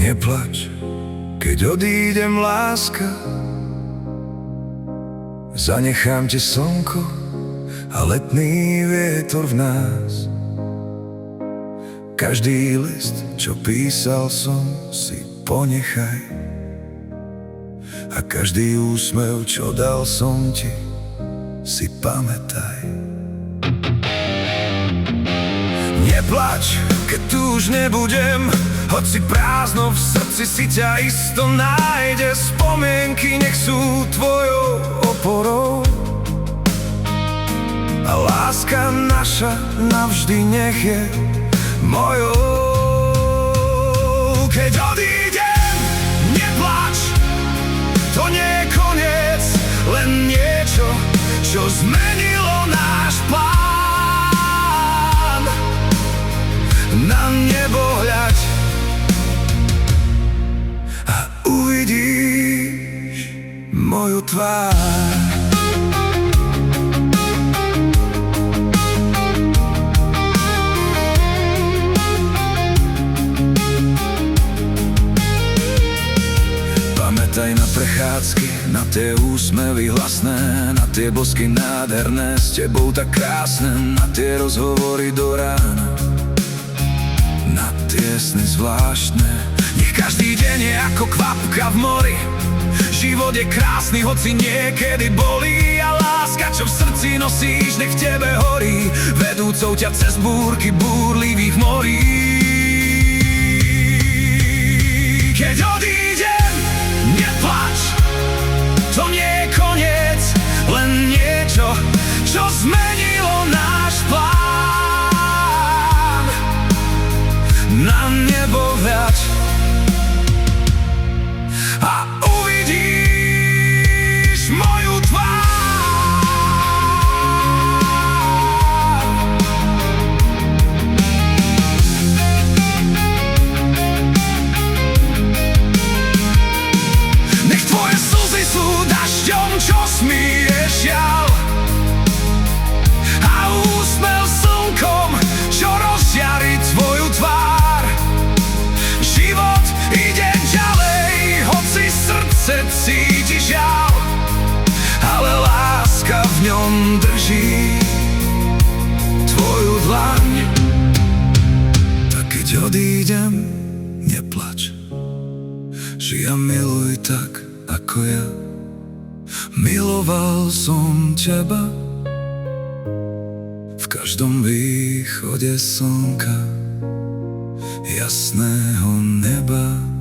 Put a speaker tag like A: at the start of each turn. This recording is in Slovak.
A: Neplač, keď odídem, láska. Zanechám ti slnko a letný vietor v nás. Každý list, čo písal som, si ponechaj. A každý úsmev, čo dal som ti, si pamätaj. Neplač, keď tu už nebudem, hoci prázdno v srdci si ťa isto nájde. Spomienky nech sú tvojou oporou a láska naša navždy nech je mojou. Keď odídem, neplač, to nie je koniec, len niečo, čo zmenilo náš plán. Na nebo hľaď a uvidíš moju tvár. Pamätaj na prechádzky, na tie úsmevy hlasné, na tie bosky nádherné, s tebou tak krásne, na tie rozhovory do rána, na tie sny zvláštne. Nech každý deň je ako kvapka v mori. Život je krásny, hoci niekedy bolí. A láska, čo v srdci nosíš, nech v tebe horí, vedúcou ťa cez búrky búrlivých morí. Keď odídem, neplač, to nie je koniec, len niečo, čo zmenilo náš plán. Na nebo hľaď a uvidíš moju tvár. Nech tvoje slzy sú dažďom, čo smije žiaľ, a úsmev slnkom, čo rozžiari tvoju tvár. Život ide ďalej, hoci srdce cíti žiaľ, ale láska v ňom drží tvoju dlaň. Tak keď odídem, neplač, že ja miluj tak, ako ja miloval som teba. V každom východe slnka, jasného neba.